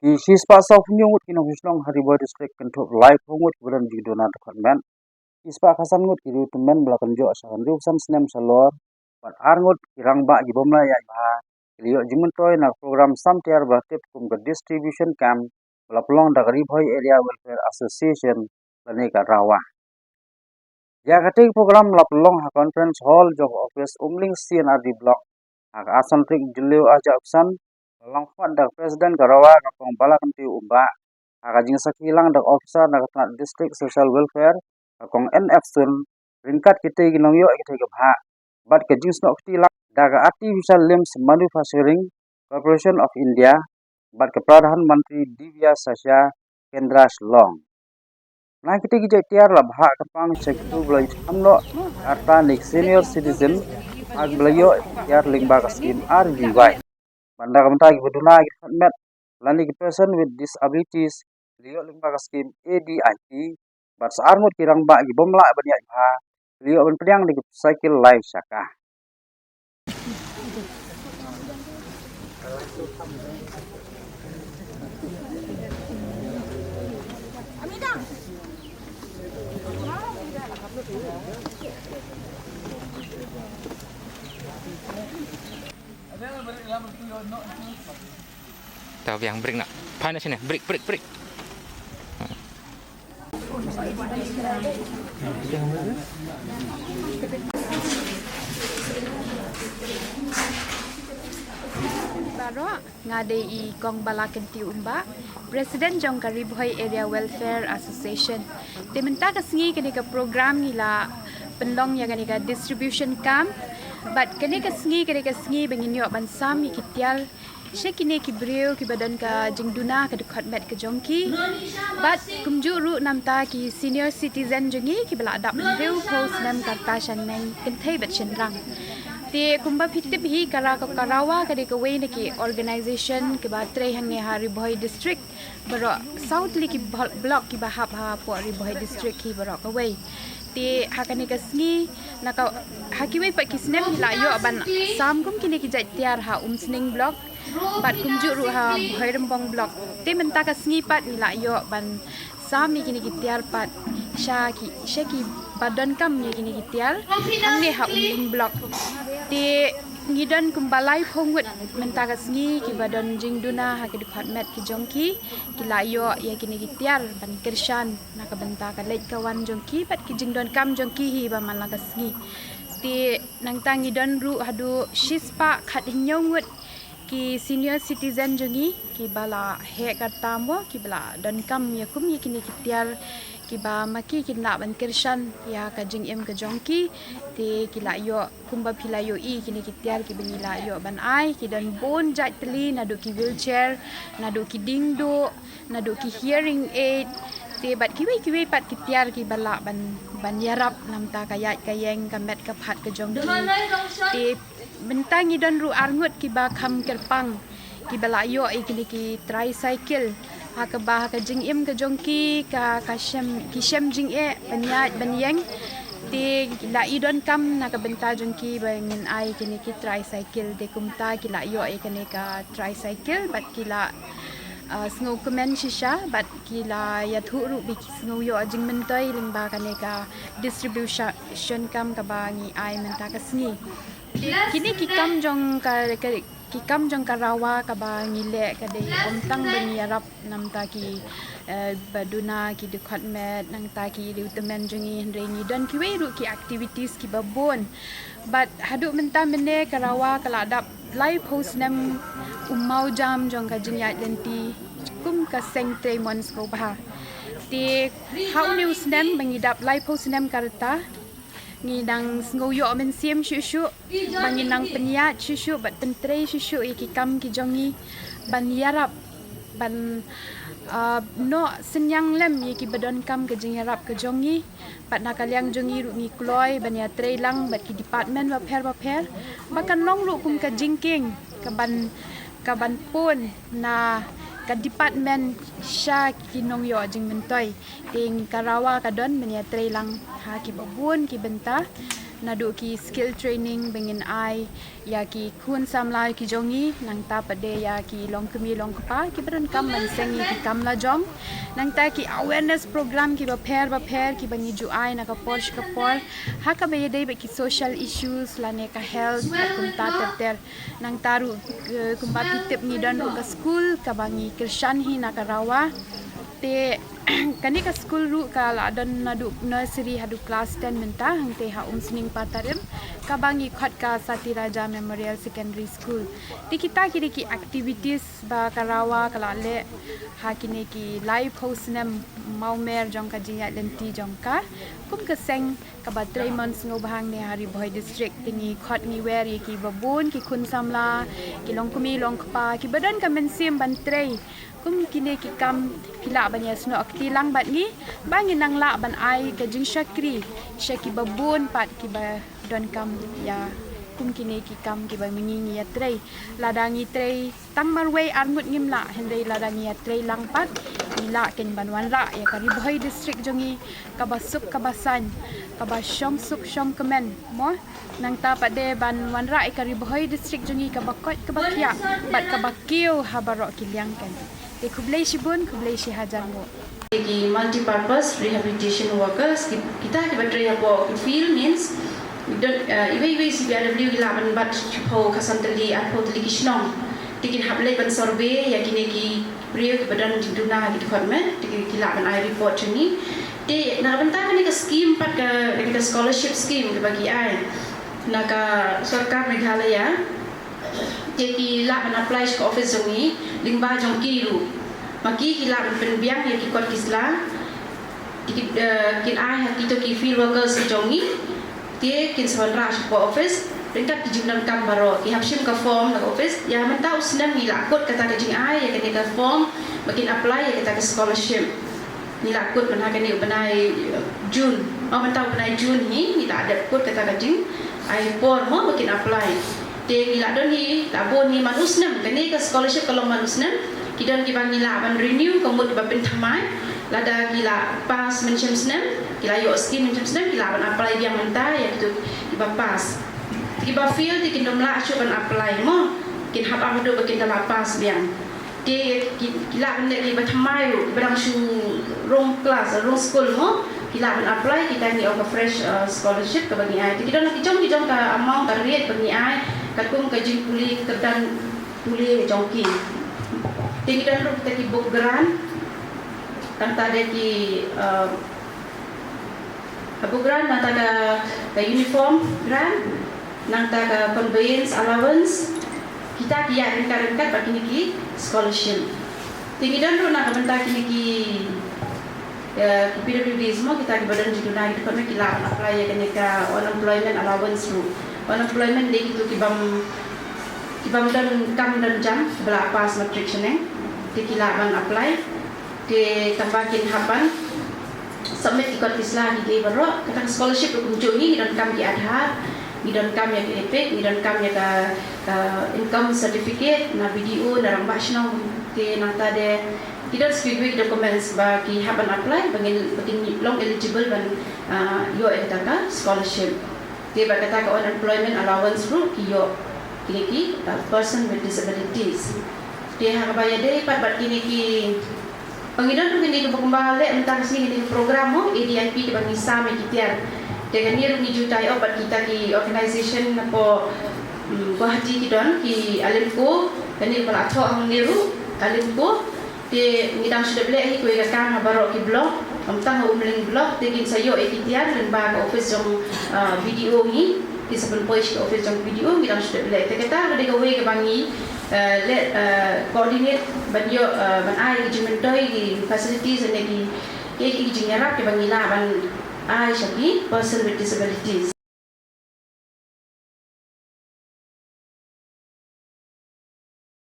She's part of new Kinovislong Haribo district control live homewood within the Duna Dkhot. Ispa kasan ngut kiru temen belakang jo asahan riusan senem salor pat arngut kirang ba gibomla ya ba liyo Jingmyntoi na program sam Tiar batip kum ke distribution camp belapelong da Ribhoi area welfare association lani ka Rawa ya kating program lapelong ha conference hall jog office umling CNRD block ha asan trik julio aja uksan long fat da president ka Rawa ka pong balakan ti umba ha jing sakilang da officer da district social welfare kong NF sun ringkat kita ginong yo kita gebha but ke jing snok ti la daga artificial limbs manufacturing corporation of India but ke pradhan mantri Divya Sasha Kendra Long na kita gije tiar la bha kapang sektu blai amno arta nik senior citizen ag blayo tiar lingba ka scheme RVY banda kamta gi buduna gi met lani ki person with disabilities liyo lingba ka scheme ADIP but saarmut kirang ba gi bomla banyak ha liyo ban pedang di cycle life saka Tahu yang break nak. Panas sini. Break. Baru ngadai kong balakan ti umba President jong Ribhoi area welfare association diminta kesengi kini ke program gila penlong ya kini ke distribution camp but kini kesengi bengin yo bansam ikitial Shekine ki brio ki badan ka Duna ka Dkhot met ke jongki but kumjuru namta ki senior citizen jongi ki bala adap brio post nam karta shaneng kenthai bat shenrang te kumba phitip hi kara ka Rawa ka de ka way ne ki organization ke ba tre hange Ribhoi district baro south li ki block ki ba ha po Ribhoi district ki baro ka way te hakane ka sngi naka hakiwe pa ki snem la yo ban sam kum kini ki jai tiar ha sning block bat kumjuru ha Bhoirembong block te menta ka sngi pat nila yo ban sami kini ki tiar pat shaki badan kam ni kini ki tiar ange ha block te ngidon kumbalai phongwet menta ka sngi ki badan Duna ha ki Dkhot met ki jongki ki la yo ya kini ki tiar ban kirshan na ka benta ka lek kawan jongki pat ki jingdon kam jongki hi ba man la ka sngi te nang tangi don ru hadu shispa khat hinyongwet ki senior citizen jongi ki bala he kartamo ki bala don kam ya kum ye kini kitiar ki ba maki ki na ban kirshan ya ka jingem ka jongki te ki la yo kumba phila yo I kini kitiar ki benila yo ban ai ki dan bon jat teli na do ki wheelchair na do ki dingdo na do ki hearing aid te bat kiwe pat kitiar ki bala ban yarap namta kayat kayeng ka met ka phat ka jongki te bentang idon ru arngut ki ba kham kerpang ki bala yo kini ki tricycle ha ka ba ka jingim ka jongki ka shem jing panyat banyeng te la idon kam na ka benta jongki bangin ai kini ki tricycle de kumta ki la yo kini ka tricycle bat ki la Sngewbha komen shisha but kila ya thuru bi Sngewbha yo Jingmyntoi lingba kane ka distribution kam ka bangi ai menta ka sngi kini kikam jong ka Rawa ka bangi le ka de omtang Jingiarap namta ki Duna ki Dkhot met nang ta ki liutemen jongi rengi dan ki weru ki activities ki babon but hadu menta mene ka Rawa ka ladap live post nam umau jam jong ka jingyat lenti kum ka seng tre mon Sngewbha ti how news nam mangidap live post nam karta ngidang Sngewbha yo men sim shushu banginang penyat shushu bat tentre shushu ki kam ki jongi ban yarap ban no senyang lem ye ki badon kam ke Jingiarap ke jongi pat nakaliang jongi ru ni kloi ban ya tre lang bat ki department wa pher bakan long ru kum ka jingking ka ban pun na ka department sha ki nong yo Jingmyntoi ting Rawa ka don ban ya tre lang ha ki babun ki benta nadu ki skill training bengin ai ya ki kun samla ki jongi nang ta pade ya ki long kemi long kapa ki beran kam man sengi ki kam la jong nang ta ki awareness program ki ba pher ki bangi ju ai na ka por ha ka be dei be ki social issues la ne ka health kum ta ter nang taru kumbati tip ni dan ka school ka bangi krishan hi na ka rawa te kani ka school ru ka la dan nadu nursery hadu class 10 menta hang te ha sning patarim ka bangi khat ka Sati Raja Memorial Secondary School ti kita kiri ki activities ba karawa kala le ha kini ki live host nem maumer jong ka jiya lenti jong ka kum ka seng ka ba 3 months Sngewbha ne hari boy district tingi khat ni wer ki babun ki khun samla ki longkumi longkpa ki badan ka mensim ban trei kum kini ki kam kila banya sno akti lang bat ni bangi nang la ban ai ka jing shakri shaki babun pat ki ba don kam ya kum kini ki kam ki ba mengingi ya trei ladangi trei tang marway arngut ngim la hendai ladangi ya trei lang pat ila ken banwan ra ya kari boy district jongi ka basuk ka basan ka ba shom suk shom kemen mo nang ta pade ban wan ra kari boy district jongi ka bakot ka bakya bat ka bakio habaro kilyang kan te kublai shibun kublai shi hajar mo ki multi-purpose rehabilitation workers kita ki battery abo feel means iwe si BRW gilaban bat ho kasantali at ho tali kishnong tikin hablay ban survey ya kini ki priyo ki badan Duna ki Dkhot men tikin gilaban ai report ni te nakabanta ka ni ka scheme pat ka scholarship scheme ki bagi ai naka sarkar Meghalaya ki laban apply ke office jongi lingba jong kiru maki ki laban penbiang ya ki kot kisla kin ai ha kito ki field workers jongi tie kin sawan ke office ringkat ki jumnan kam baro ki hapsim ka form ke office ya mentau senam ni lakut kata ka jing ai ya kini ka form makin apply ya kita ke scholarship ni lakut mana kini benai June mentau benai June ni tak ada kut kata ka jing ai form mo makin apply te gila don hi tabon ni manusnem kini ke scholarship kalau manusnem kidan ki bang gila ban renew komod ba pen thamai lada gila pas mencem snem gila yo scheme mencem snem gila ban apply biang menta ya gitu kiba pas kiba feel di kindom la acu ban apply mo kin hab amdo bakin dala pas biang te gila ban le ba thamai barang su rong class rong school mo gila ban apply kita ni over fresh scholarship ke bagi ai kidan ki jong ka amount ka rate bagi ai kakum ka jing puli kedan puli jongki tinggi dan ru kita ki book grant kan tadi ki book grant nang tada ka uniform grant nang tada conveyance allowance kita ki ya ringkat bagi ni ki scholarship tinggi dan ru nak bentar kini ki PWD semua kita di badan Duna itu kami kila apply ya kini ka unemployment allowance ru unemployment day itu kibam dan kam dan jam bela pas matric seneng dikilaban apply di tampakin hapan submit ikut islah di baro kata scholarship kunjung ni dan kam di adha ni dan kam ya epic ni dan kam ya ka income certificate na video na rambak sino di nata de tidak speedway documents bagi hapan apply bagi long eligible ban yo etaka scholarship dia berkata ke unemployment allowance group kiyo kini person with disabilities dia hak bayar dia pat kini ki pengidan tu kini kembali entah sini kini program mo ADIP di bagi sami Tiar dengan ni rumi jutai obat kita ki organisation apa Guwahati kidon ki alimko dan ni pala tho ang niru alimko di ngidang sudah beli hi kuwi kan baro ki blog tang umling blog tegin sayo Tiar dan ba office jong video ni di sebelum post ke office jong video ngidang sudah beli te kata ada gawe ke bangi let coordinate ban yo ban ai Jingmyntoi di facilities and di Jingiarap ke bangi la ban ai shapi person with disabilities